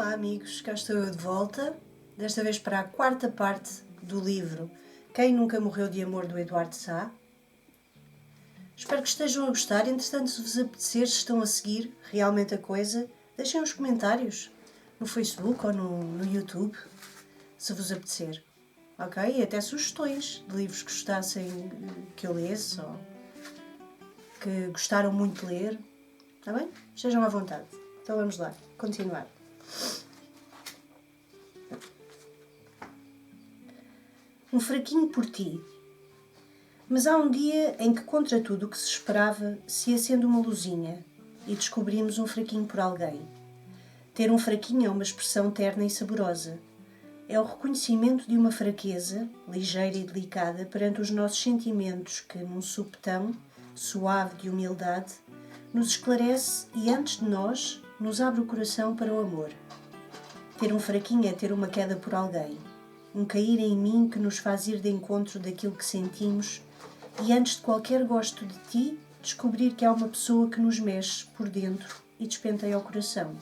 Olá amigos, cá estou eu de volta, desta vez para a quarta parte do livro Quem Nunca Morreu de Amor, do Eduardo Sá. Espero que estejam a gostar. Entretanto, se vos apetecer, se estão a seguir realmente a coisa, deixem os comentários no Facebook ou no YouTube, se vos apetecer. Ok? E até sugestões de livros que gostassem que eu lesse ou que gostaram muito de ler. Está bem? Estejam à vontade. Então vamos lá, continuar. Um fraquinho por ti. Mas há um dia em que, contra tudo o que se esperava, se acende uma luzinha e descobrimos um fraquinho por alguém. Ter um fraquinho é uma expressão terna e saborosa. É o reconhecimento de uma fraqueza, ligeira e delicada, perante os nossos sentimentos que, num supetão suave de humildade, nos esclarece e, antes de nós, nos abre o coração para o amor. Ter um fraquinho é ter uma queda por alguém, um cair em mim que nos faz ir de encontro daquilo que sentimos e, antes de qualquer gosto de ti, descobrir que há uma pessoa que nos mexe por dentro e despenteia o coração.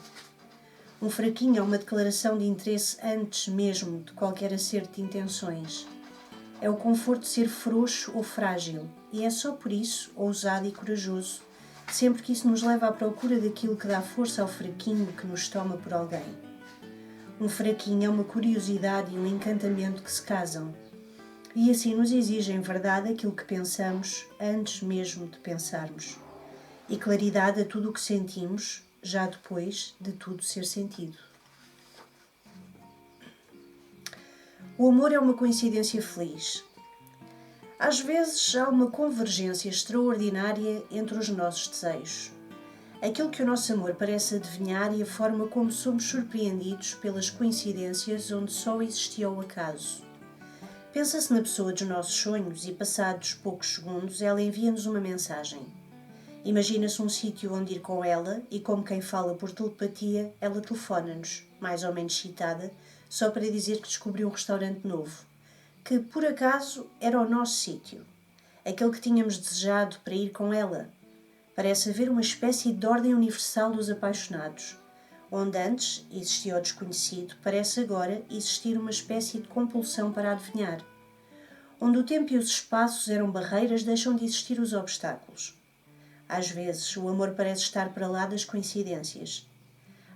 Um fraquinho é uma declaração de interesse antes mesmo de qualquer acerto de intenções. É o conforto de ser frouxo ou frágil, e é só por isso ousado e corajoso, sempre que isso nos leva à procura daquilo que dá força ao fraquinho que nos toma por alguém. Um fraquinho é uma curiosidade e um encantamento que se casam, e assim nos exigem verdade aquilo que pensamos antes mesmo de pensarmos, e claridade a tudo o que sentimos, já depois de tudo ser sentido. O amor é uma coincidência feliz. Às vezes há uma convergência extraordinária entre os nossos desejos. Aquilo que o nosso amor parece adivinhar e a forma como somos surpreendidos pelas coincidências onde só existia o acaso. Pensa-se na pessoa dos nossos sonhos e, passados poucos segundos, ela envia-nos uma mensagem. Imagina-se um sítio onde ir com ela e, como quem fala por telepatia, ela telefona-nos, mais ou menos excitada, só para dizer que descobriu um restaurante novo, que, por acaso, era o nosso sítio, aquele que tínhamos desejado para ir com ela. Parece haver uma espécie de ordem universal dos apaixonados. Onde antes existia o desconhecido, parece agora existir uma espécie de compulsão para adivinhar. Onde o tempo e os espaços eram barreiras, deixam de existir os obstáculos. Às vezes, o amor parece estar para lá das coincidências.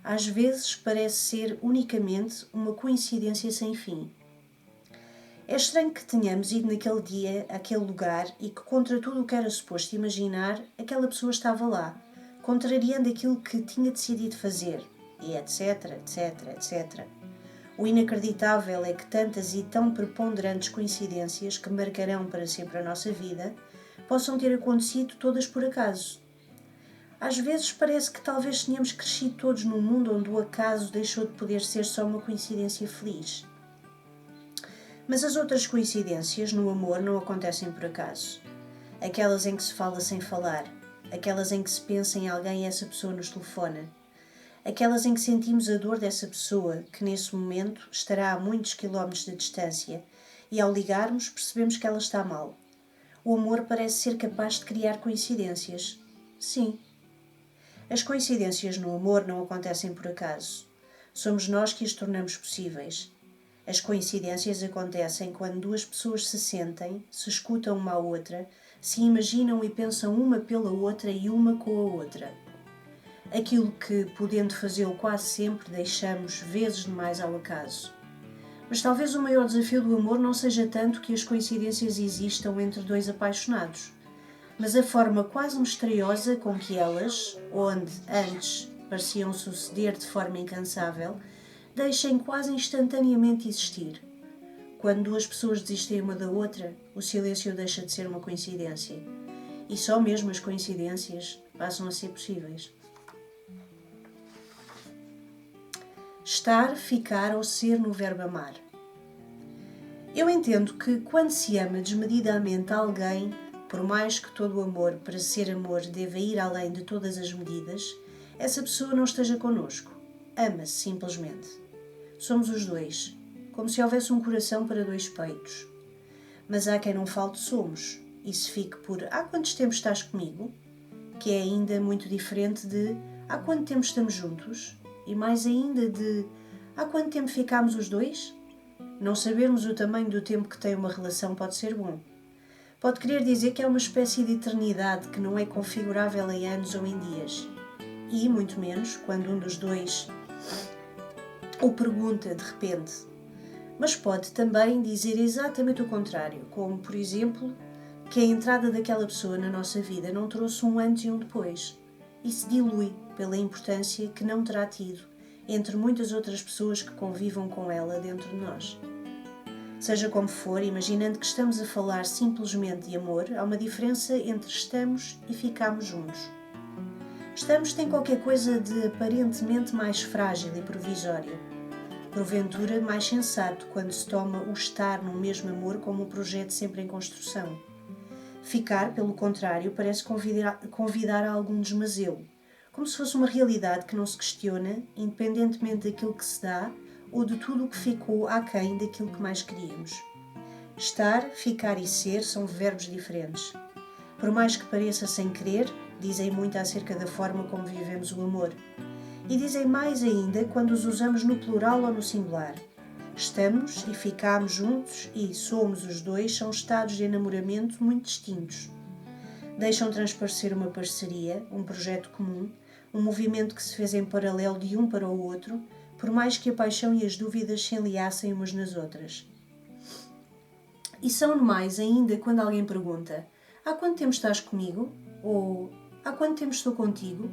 Às vezes, parece ser unicamente uma coincidência sem fim. É estranho que tenhamos ido naquele dia àquele lugar e que, contra tudo o que era suposto imaginar, aquela pessoa estava lá, contrariando aquilo que tinha decidido fazer, e etc, etc, etc. O inacreditável é que tantas e tão preponderantes coincidências que marcarão para sempre a nossa vida possam ter acontecido todas por acaso. Às vezes parece que talvez tenhamos crescido todos num mundo onde o acaso deixou de poder ser só uma coincidência feliz. Mas as outras coincidências no amor não acontecem por acaso. Aquelas em que se fala sem falar, aquelas em que se pensa em alguém e essa pessoa nos telefona, aquelas em que sentimos a dor dessa pessoa que nesse momento estará a muitos quilómetros de distância e ao ligarmos percebemos que ela está mal. O amor parece ser capaz de criar coincidências. Sim. As coincidências no amor não acontecem por acaso. Somos nós que as tornamos possíveis. As coincidências acontecem quando duas pessoas se sentem, se escutam uma à outra, se imaginam e pensam uma pela outra e uma com a outra. Aquilo que, podendo fazê-lo quase sempre, deixamos vezes demais ao acaso. Mas talvez o maior desafio do amor não seja tanto que as coincidências existam entre dois apaixonados, mas a forma quase misteriosa com que elas, onde antes pareciam suceder de forma incansável, deixem quase instantaneamente existir. Quando duas pessoas desistem uma da outra, o silêncio deixa de ser uma coincidência. E só mesmo as coincidências passam a ser possíveis. Estar, ficar ou ser no verbo amar. Eu entendo que quando se ama desmedidamente alguém, por mais que todo o amor para ser amor deva ir além de todas as medidas, essa pessoa não esteja connosco. Ama-se simplesmente. Somos os dois, como se houvesse um coração para dois peitos. Mas há quem não falte somos, e se fique por há quantos tempos estás comigo? Que é ainda muito diferente de há quanto tempo estamos juntos? e mais ainda de há quanto tempo ficámos os dois? Não sabermos o tamanho do tempo que tem uma relação pode ser bom. Pode querer dizer que é uma espécie de eternidade que não é configurável em anos ou em dias. E, muito menos, quando um dos dois o pergunta de repente. Mas pode também dizer exatamente o contrário, como, por exemplo, que a entrada daquela pessoa na nossa vida não trouxe um antes e um depois e se dilui pela importância que não terá tido entre muitas outras pessoas que convivam com ela dentro de nós. Seja como for, imaginando que estamos a falar simplesmente de amor, há uma diferença entre estamos e ficamos juntos. Estamos tem qualquer coisa de aparentemente mais frágil e provisório. Porventura, mais sensato quando se toma o estar no mesmo amor como um projeto sempre em construção. Ficar, pelo contrário, parece convidar a algum desmazelo, como se fosse uma realidade que não se questiona, independentemente daquilo que se dá ou de tudo o que ficou aquém daquilo que mais queríamos. Estar, ficar e ser são verbos diferentes. Por mais que pareça sem querer, dizem muito acerca da forma como vivemos o amor. E dizem mais ainda quando os usamos no plural ou no singular. Estamos e ficamos juntos e somos os dois são estados de enamoramento muito distintos. Deixam transparecer uma parceria, um projeto comum, um movimento que se fez em paralelo de um para o outro, por mais que a paixão e as dúvidas se enliassem umas nas outras. E são mais ainda quando alguém pergunta: há quanto tempo estás comigo? Ou há quanto tempo estou contigo?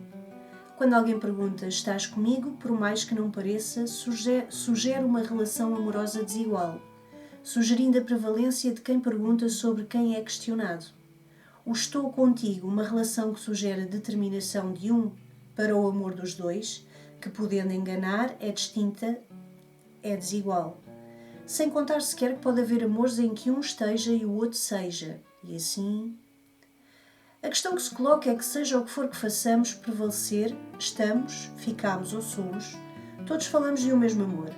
Quando alguém pergunta estás comigo, por mais que não pareça, sugere uma relação amorosa desigual, sugerindo a prevalência de quem pergunta sobre quem é questionado. O estou contigo, uma relação que sugere a determinação de um para o amor dos dois, que podendo enganar, é distinta, é desigual. Sem contar sequer que pode haver amores em que um esteja e o outro seja, e assim... A questão que se coloca é que seja o que for que façamos prevalecer, estamos, ficamos ou somos, todos falamos de um mesmo amor,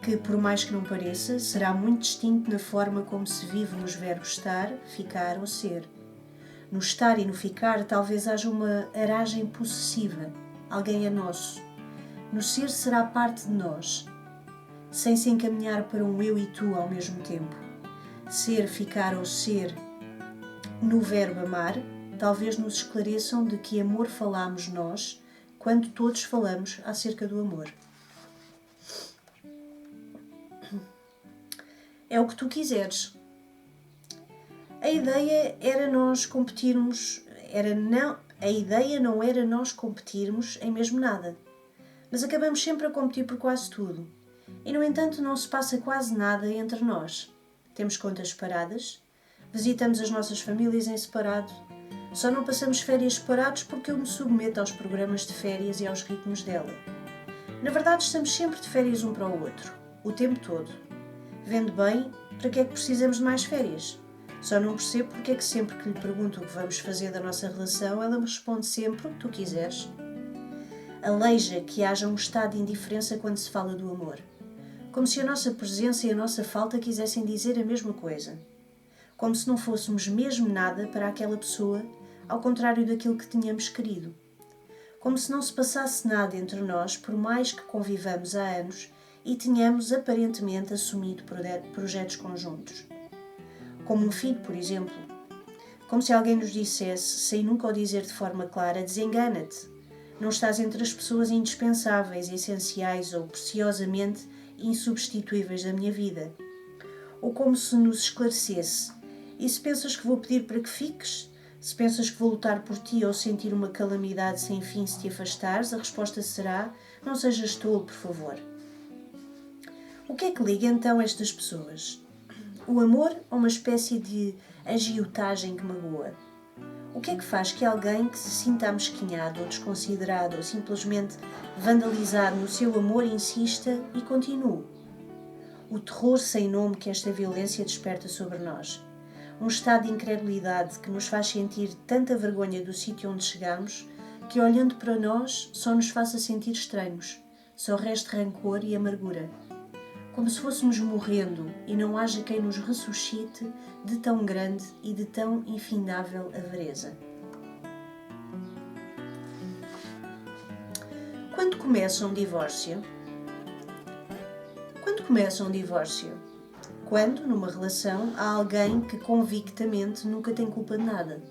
que, por mais que não pareça, será muito distinto na forma como se vive nos verbos estar, ficar ou ser. No estar e no ficar talvez haja uma aragem possessiva, alguém é nosso. No ser será parte de nós, sem se encaminhar para um eu e tu ao mesmo tempo. Ser, ficar ou ser, no verbo amar, talvez nos esclareçam de que amor falamos nós, quando todos falamos acerca do amor. É o que tu quiseres. A ideia era nós competirmos, a ideia não era nós competirmos em mesmo nada, mas acabamos sempre a competir por quase tudo. E, no entanto, não se passa quase nada entre nós. Temos contas separadas, visitamos as nossas famílias em separado. Só não passamos férias separados porque eu me submeto aos programas de férias e aos ritmos dela. Na verdade, estamos sempre de férias um para o outro, o tempo todo. Vendo bem, para que é que precisamos de mais férias? Só não percebo porque é que sempre que lhe pergunto o que vamos fazer da nossa relação, ela me responde sempre o que tu quiseres. Aleija que haja um estado de indiferença quando se fala do amor. Como se a nossa presença e a nossa falta quisessem dizer a mesma coisa. Como se não fôssemos mesmo nada para aquela pessoa, ao contrário daquilo que tínhamos querido. Como se não se passasse nada entre nós, por mais que convivamos há anos e tenhamos aparentemente assumido projetos conjuntos. Como um filho, por exemplo. Como se alguém nos dissesse, sem nunca o dizer de forma clara, desengana-te. Não estás entre as pessoas indispensáveis, essenciais ou preciosamente insubstituíveis da minha vida. Ou como se nos esclarecesse, e se pensas que vou pedir para que fiques? Se pensas que vou lutar por ti ou sentir uma calamidade sem fim se te afastares, a resposta será: não sejas tolo, por favor. O que é que liga então estas pessoas? O amor ou uma espécie de agiotagem que magoa? O que é que faz que alguém que se sinta amesquinhado ou desconsiderado ou simplesmente vandalizado no seu amor insista e continue? O terror sem nome que esta violência desperta sobre nós. Um estado de incredulidade que nos faz sentir tanta vergonha do sítio onde chegamos que, olhando para nós, só nos faça sentir estranhos, só reste rancor e amargura. Como se fôssemos morrendo e não haja quem nos ressuscite de tão grande e de tão infindável avareza. Quando começa um divórcio? Quando começa um divórcio? Quando, numa relação, há alguém que convictamente nunca tem culpa de nada.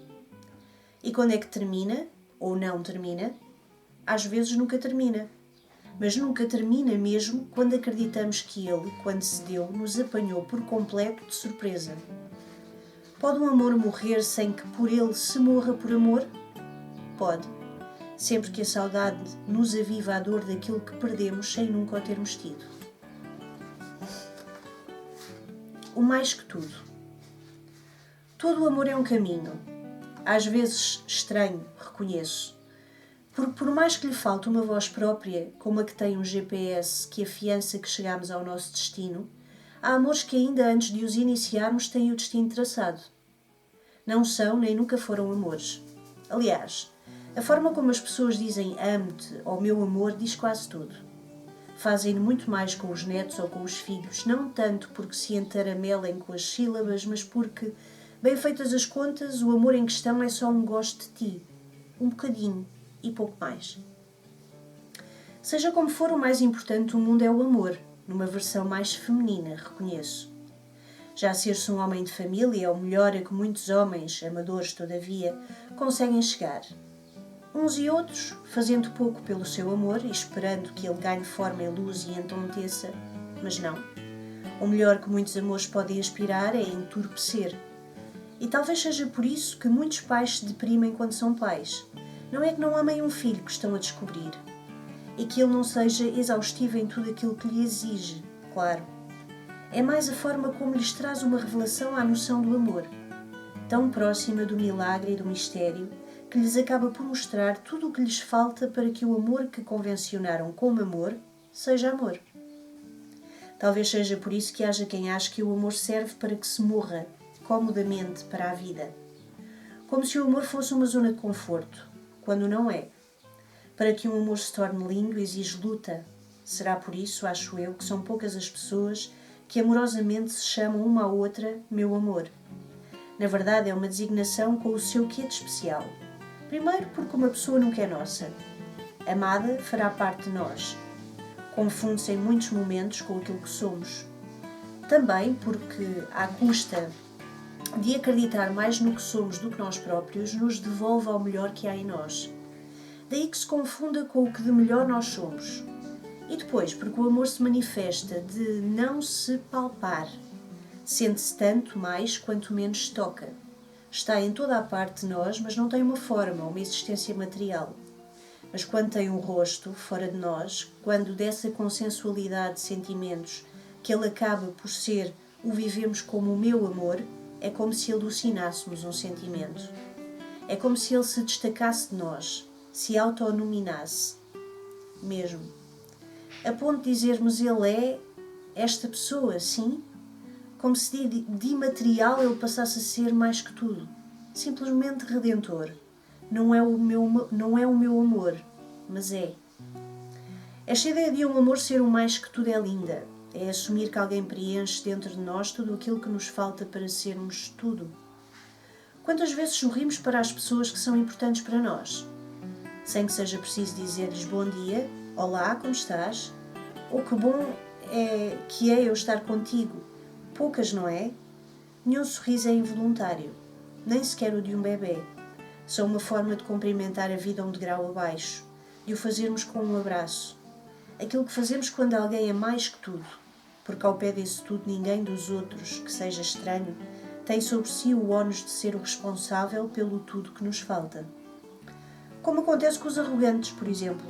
E quando é que termina, ou não termina? Às vezes nunca termina. Mas nunca termina mesmo quando acreditamos que ele, quando se deu, nos apanhou por completo de surpresa. Pode um amor morrer sem que por ele se morra por amor? Pode. Sempre que a saudade nos aviva a dor daquilo que perdemos sem nunca o termos tido. O mais que tudo. Todo o amor é um caminho. Às vezes estranho, reconheço. Porque por mais que lhe falte uma voz própria, como a que tem um GPS que afiança que chegamos ao nosso destino, há amores que ainda antes de os iniciarmos têm o destino traçado. Não são nem nunca foram amores. Aliás, a forma como as pessoas dizem amo-te ou meu amor diz quase tudo. Fazem-no muito mais com os netos ou com os filhos, não tanto porque se entaramelem com as sílabas, mas porque, bem feitas as contas, o amor em questão é só um gosto de ti, um bocadinho e pouco mais. Seja como for, o mais importante do mundo é o amor, numa versão mais feminina, reconheço. Já ser-se um homem de família é o melhor a que muitos homens, amadores todavia, conseguem chegar. Uns e outros, fazendo pouco pelo seu amor e esperando que ele ganhe forma e luz e entonteça, mas não. O melhor que muitos amores podem aspirar é entorpecer. E talvez seja por isso que muitos pais se deprimem quando são pais. Não é que não amem um filho que estão a descobrir. E que ele não seja exaustivo em tudo aquilo que lhe exige, claro. É mais a forma como lhes traz uma revelação à noção do amor, tão próxima do milagre e do mistério, que lhes acaba por mostrar tudo o que lhes falta para que o amor que convencionaram como amor seja amor. Talvez seja por isso que haja quem ache que o amor serve para que se morra, comodamente, para a vida. Como se o amor fosse uma zona de conforto, quando não é. Para que um amor se torne lindo exige luta. Será por isso, acho eu, que são poucas as pessoas que amorosamente se chamam uma à outra meu amor. Na verdade, é uma designação com o seu quê de especial. Primeiro, porque uma pessoa nunca é nossa. Amada fará parte de nós. Confunde-se em muitos momentos com aquilo que somos. Também porque, à custa de acreditar mais no que somos do que nós próprios, nos devolve ao melhor que há em nós. Daí que se confunda com o que de melhor nós somos. E depois, porque o amor se manifesta de não se palpar. Sente-se tanto mais quanto menos se toca. Está em toda a parte de nós, mas não tem uma forma, uma existência material. Mas quando tem um rosto, fora de nós, quando dessa consensualidade de sentimentos que ele acaba por ser o vivemos como o meu amor, é como se alucinássemos um sentimento. É como se ele se destacasse de nós, se autonominasse. Mesmo. A ponto de dizermos ele é esta pessoa, sim? Como se de imaterial ele passasse a ser mais que tudo. Simplesmente redentor. Não é o meu amor, mas é. Esta ideia de um amor ser o mais que tudo é linda. É assumir que alguém preenche dentro de nós tudo aquilo que nos falta para sermos tudo. Quantas vezes sorrimos para as pessoas que são importantes para nós? Sem que seja preciso dizer-lhes bom dia, olá, como estás? Ou que bom que é eu estar contigo. Poucas, não é? Nenhum sorriso é involuntário, nem sequer o de um bebê. São uma forma de cumprimentar a vida um degrau abaixo, de o fazermos com um abraço. Aquilo que fazemos quando alguém é mais que tudo, porque ao pé desse tudo ninguém dos outros, que seja estranho, tem sobre si o ónus de ser o responsável pelo tudo que nos falta. Como acontece com os arrogantes, por exemplo.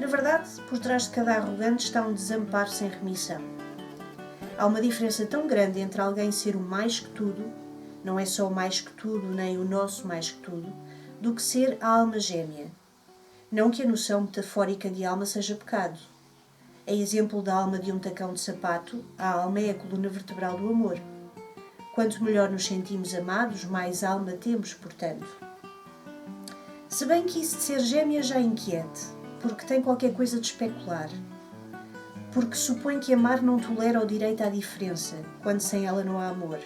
Na verdade, por trás de cada arrogante está um desamparo sem remissão. Há uma diferença tão grande entre alguém ser o mais que tudo, não é só o mais que tudo, nem o nosso mais que tudo, do que ser a alma gêmea. Não que a noção metafórica de alma seja pecado. É exemplo da alma de um tacão de sapato, a alma é a coluna vertebral do amor. Quanto melhor nos sentimos amados, mais alma temos, portanto. Se bem que isso de ser gêmea já inquiete, porque tem qualquer coisa de especular. Porque supõe que amar não tolera o direito à diferença, quando sem ela não há amor.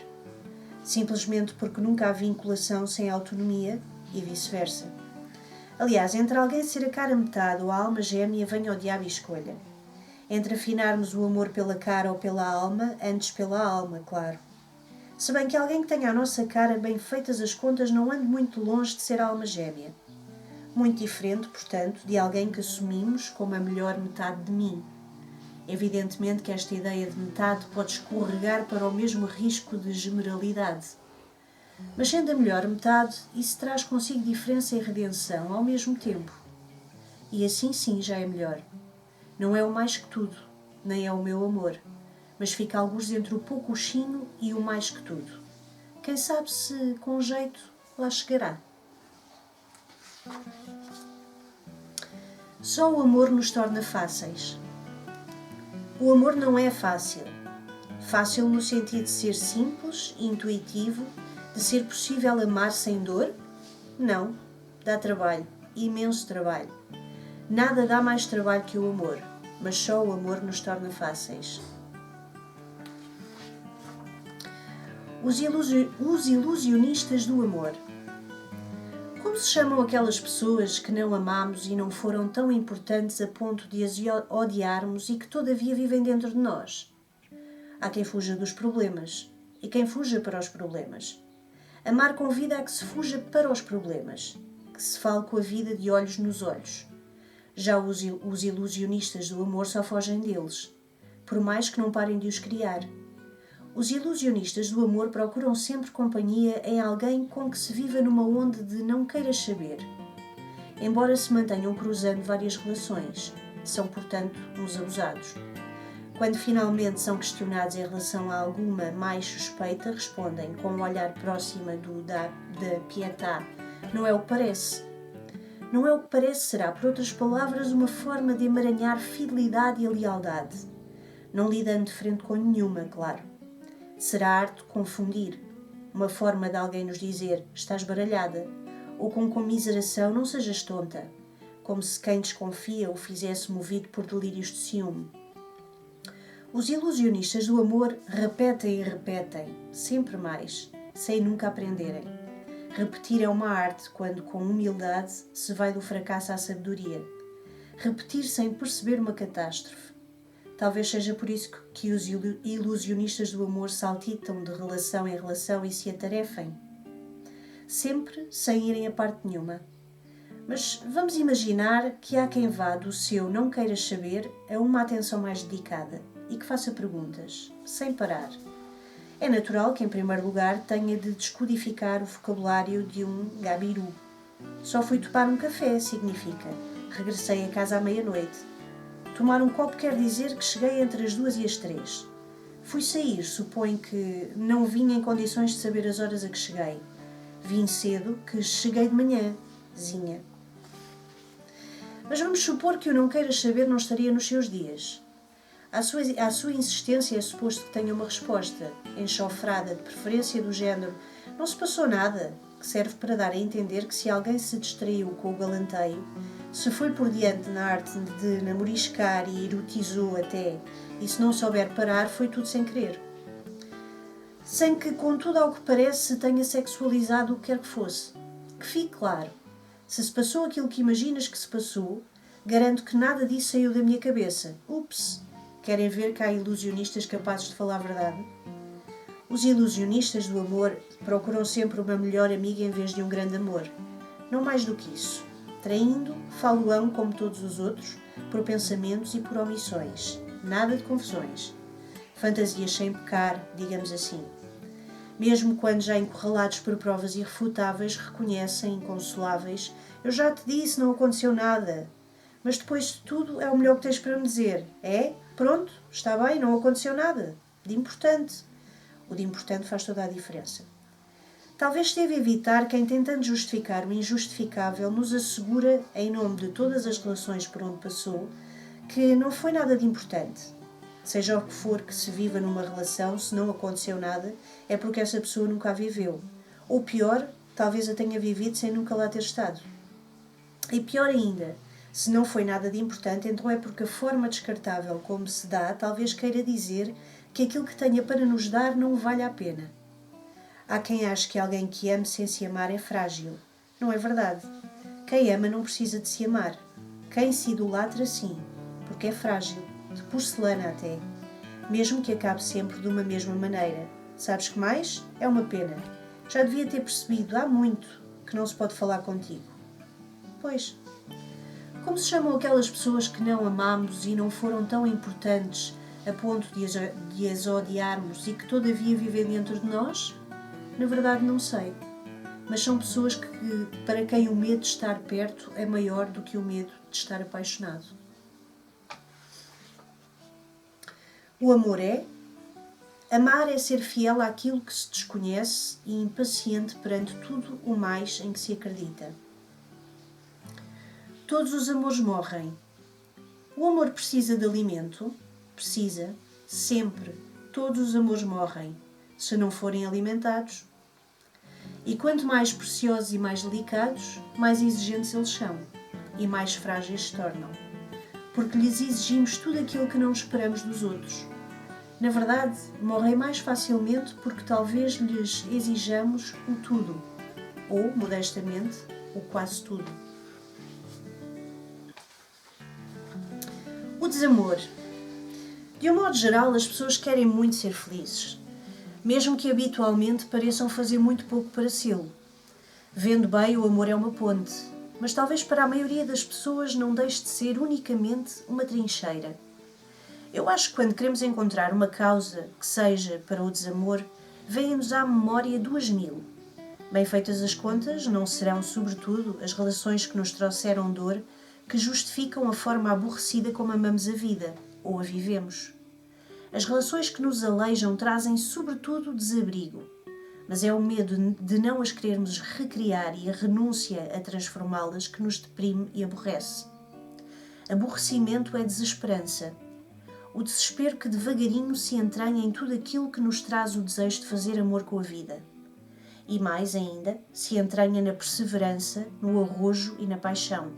Simplesmente porque nunca há vinculação sem autonomia e vice-versa. Aliás, entre alguém ser a cara metade ou a alma gêmea, venha o diabo e escolha. Entre afinarmos o amor pela cara ou pela alma, antes pela alma, claro. Se bem que alguém que tenha a nossa cara bem feitas as contas não ande muito longe de ser a alma gêmea. Muito diferente, portanto, de alguém que assumimos como a melhor metade de mim. Evidentemente que esta ideia de metade pode escorregar para o mesmo risco de gemeralidade. Mas sendo a melhor metade, isso traz consigo diferença e redenção ao mesmo tempo. E assim sim já é melhor. Não é o mais que tudo, nem é o meu amor, mas fica algures entre o poucochinho e o mais que tudo. Quem sabe se, com jeito, lá chegará. Só o amor nos torna fáceis. O amor não é fácil. Fácil no sentido de ser simples, intuitivo, de ser possível amar sem dor? Não, dá trabalho, imenso trabalho. Nada dá mais trabalho que o amor, mas só o amor nos torna fáceis. Os ilusionistas do amor. Como se chamam aquelas pessoas que não amamos e não foram tão importantes a ponto de as odiarmos e que todavia vivem dentro de nós? Há quem fuja dos problemas e quem fuja para os problemas. Amar convida a que se fuja para os problemas, que se fale com a vida de olhos nos olhos. Já os ilusionistas do amor só fogem deles, por mais que não parem de os criar. Os ilusionistas do amor procuram sempre companhia em alguém com que se viva numa onda de não queiras saber. Embora se mantenham cruzando várias relações, são, portanto, uns abusados. Quando finalmente são questionados em relação a alguma mais suspeita, respondem com um olhar próximo da pietà. Não é o que parece. Não é o que parece será, por outras palavras, uma forma de emaranhar fidelidade e lealdade. Não lidando de frente com nenhuma, claro. Será arte confundir, uma forma de alguém nos dizer estás baralhada, ou com comiseração não sejas tonta, como se quem desconfia o fizesse movido por delírios de ciúme. Os ilusionistas do amor repetem e repetem, sempre mais, sem nunca aprenderem. Repetir é uma arte quando, com humildade, se vai do fracasso à sabedoria. Repetir sem perceber uma catástrofe. Talvez seja por isso que os ilusionistas do amor saltitam de relação em relação e se atarefem. Sempre sem irem a parte nenhuma. Mas vamos imaginar que há quem vá do seu não queiras saber a uma atenção mais dedicada e que faça perguntas, sem parar. É natural que, em primeiro lugar, tenha de descodificar o vocabulário de um gabiru. Só fui topar um café, significa. Regressei a casa à meia-noite. Tomar um copo quer dizer que cheguei entre as 2 e as 3. Fui sair, suponho que não vim em condições de saber as horas a que cheguei. Vim cedo, que cheguei de manhã, zinha. Mas vamos supor que o não queiras saber não estaria nos seus dias. À sua insistência é suposto que tenha uma resposta, enxofrada, de preferência do género não se passou nada, que serve para dar a entender que se alguém se distraiu com o galanteio, se foi por diante na arte de namoriscar e erotizou até, e se não souber parar, foi tudo sem querer. Sem que, contudo, ao que parece, se tenha sexualizado o que quer que fosse. Que fique claro, se passou aquilo que imaginas que se passou, garanto que nada disso saiu da minha cabeça. Ups! Querem ver que há ilusionistas capazes de falar a verdade? Os ilusionistas do amor procuram sempre uma melhor amiga em vez de um grande amor. Não mais do que isso. Traindo, falo-ão como todos os outros, por pensamentos e por omissões. Nada de confusões. Fantasias sem pecar, digamos assim. Mesmo quando já encurralados por provas irrefutáveis, reconhecem, inconsoláveis, eu já te disse, não aconteceu nada. Mas depois de tudo é o melhor que tens para me dizer. É? Pronto, está bem, não aconteceu nada. De importante. O de importante faz toda a diferença. Talvez esteve a evitar quem, tentando justificar o injustificável, nos assegura, em nome de todas as relações por onde passou, que não foi nada de importante. Seja o que for que se viva numa relação, se não aconteceu nada, é porque essa pessoa nunca a viveu. Ou pior, talvez a tenha vivido sem nunca lá ter estado. E pior ainda, se não foi nada de importante, então é porque a forma descartável como se dá talvez queira dizer que aquilo que tenha para nos dar não vale a pena. Há quem ache que alguém que ame sem se amar é frágil. Não é verdade. Quem ama não precisa de se amar. Quem se idolatra, sim, porque é frágil, de porcelana até, mesmo que acabe sempre de uma mesma maneira. Sabes que mais? É uma pena. Já devia ter percebido há muito que não se pode falar contigo. Pois. Como se chamam aquelas pessoas que não amamos e não foram tão importantes a ponto de as odiarmos e que todavia vivem dentro de nós? Na verdade não sei. Mas são pessoas para quem o medo de estar perto é maior do que o medo de estar apaixonado. O amor é? Amar é ser fiel àquilo que se desconhece e impaciente perante tudo o mais em que se acredita. Todos os amores morrem. O amor precisa de alimento? Precisa. Sempre. Todos os amores morrem, se não forem alimentados. E quanto mais preciosos e mais delicados, mais exigentes eles são e mais frágeis se tornam, porque lhes exigimos tudo aquilo que não esperamos dos outros. Na verdade, morrem mais facilmente porque talvez lhes exijamos o tudo, ou, modestamente, o quase tudo. O desamor. De um modo geral, as pessoas querem muito ser felizes, mesmo que habitualmente pareçam fazer muito pouco para sê-lo. Vendo bem, o amor é uma ponte, mas talvez para a maioria das pessoas não deixe de ser unicamente uma trincheira. Eu acho que quando queremos encontrar uma causa que seja para o desamor, vêm-nos à memória 2000. Bem feitas as contas, não serão, sobretudo, as relações que nos trouxeram dor que justificam a forma aborrecida como amamos a vida, ou a vivemos. As relações que nos aleijam trazem, sobretudo, desabrigo, mas é o medo de não as querermos recriar e a renúncia a transformá-las que nos deprime e aborrece. Aborrecimento é desesperança. O desespero que devagarinho se entranha em tudo aquilo que nos traz o desejo de fazer amor com a vida. E mais ainda, se entranha na perseverança, no arrojo e na paixão.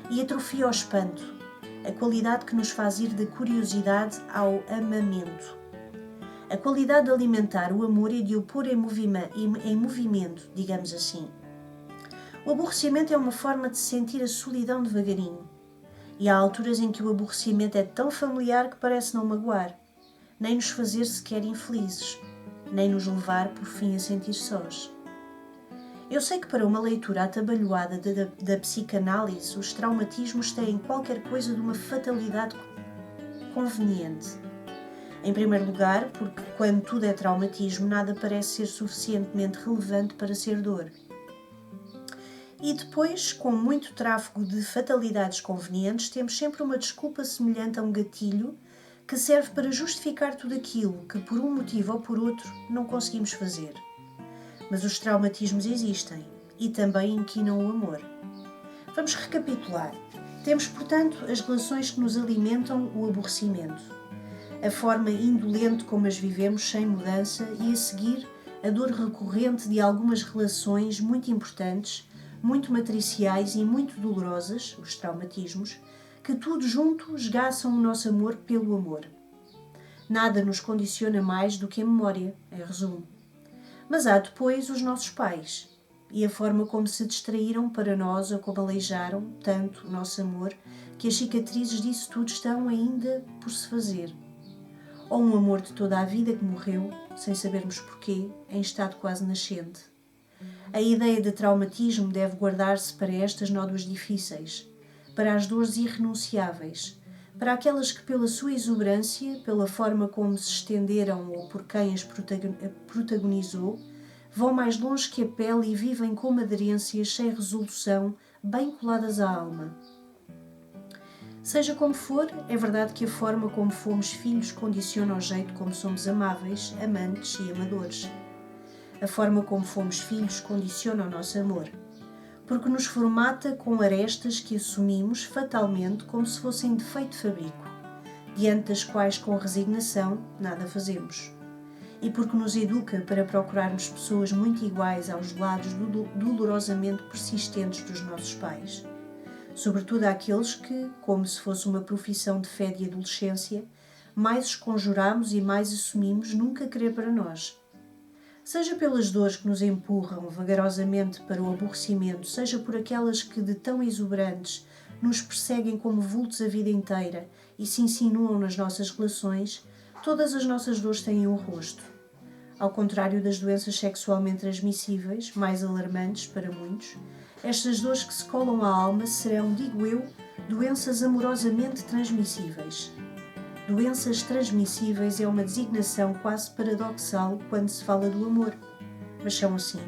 E atrofia o espanto, a qualidade que nos faz ir da curiosidade ao amamento. A qualidade de alimentar o amor e de o pôr em movimento, digamos assim. O aborrecimento é uma forma de sentir a solidão devagarinho. E há alturas em que o aborrecimento é tão familiar que parece não magoar, nem nos fazer sequer infelizes, nem nos levar, por fim, a sentir sós. Eu sei que para uma leitura atabalhoada da psicanálise, os traumatismos têm qualquer coisa de uma fatalidade conveniente. Em primeiro lugar, porque quando tudo é traumatismo, nada parece ser suficientemente relevante para ser dor. E depois, com muito tráfego de fatalidades convenientes, temos sempre uma desculpa semelhante a um gatilho que serve para justificar tudo aquilo que, por um motivo ou por outro, não conseguimos fazer. Mas os traumatismos existem e também inquinam o amor. Vamos recapitular. Temos, portanto, as relações que nos alimentam o aborrecimento, a forma indolente como as vivemos sem mudança e, a seguir, a dor recorrente de algumas relações muito importantes, muito matriciais e muito dolorosas, os traumatismos, que tudo junto esgaçam o nosso amor pelo amor. Nada nos condiciona mais do que a memória, em resumo. Mas há depois os nossos pais e a forma como se distraíram para nós ou como aleijaram tanto o nosso amor que as cicatrizes disso tudo estão ainda por se fazer. Ou um amor de toda a vida que morreu, sem sabermos porquê, em estado quase nascente. A ideia de traumatismo deve guardar-se para estas nódoas difíceis, para as dores irrenunciáveis, para aquelas que pela sua exuberância, pela forma como se estenderam ou por quem as protagonizou, vão mais longe que a pele e vivem como aderências sem resolução, bem coladas à alma. Seja como for, é verdade que a forma como fomos filhos condiciona o jeito como somos amáveis, amantes e amadores. A forma como fomos filhos condiciona o nosso amor, porque nos formata com arestas que assumimos fatalmente como se fossem defeito de fabrico, diante das quais com resignação nada fazemos. E porque nos educa para procurarmos pessoas muito iguais aos lados dolorosamente persistentes dos nossos pais, sobretudo àqueles que, como se fosse uma profissão de fé de adolescência, mais esconjuramos e mais assumimos nunca querer para nós. Seja pelas dores que nos empurram vagarosamente para o aborrecimento, seja por aquelas que, de tão exuberantes, nos perseguem como vultos a vida inteira e se insinuam nas nossas relações, todas as nossas dores têm um rosto. Ao contrário das doenças sexualmente transmissíveis, mais alarmantes para muitos, estas dores que se colam à alma serão, digo eu, doenças amorosamente transmissíveis. Doenças transmissíveis é uma designação quase paradoxal quando se fala do amor, mas são assim.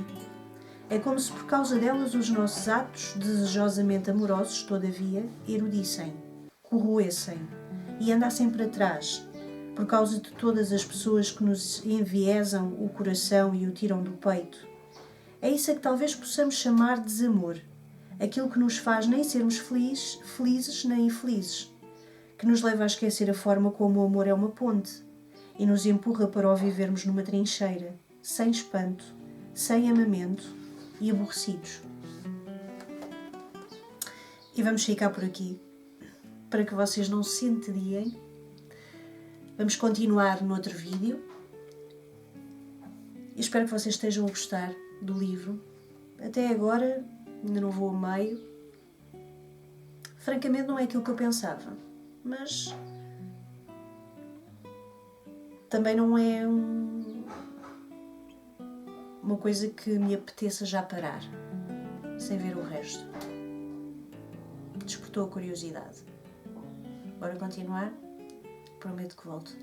É como se por causa delas os nossos atos, desejosamente amorosos, todavia, erudissem, corroessem e andassem para trás, por causa de todas as pessoas que nos enviesam o coração e o tiram do peito. É isso a que talvez possamos chamar de desamor, aquilo que nos faz nem sermos felizes nem infelizes, que nos leva a esquecer a forma como o amor é uma ponte e nos empurra para o vivermos numa trincheira, sem espanto, sem amamento e aborrecidos. E vamos ficar por aqui, para que vocês não se entediem. Vamos continuar no outro vídeo. E espero que vocês estejam a gostar do livro. Até agora, ainda não vou a meio. Francamente, não é aquilo que eu pensava. Mas também não é uma coisa que me apeteça já parar, sem ver o resto. Despertou a curiosidade. Bora continuar? Prometo que volto.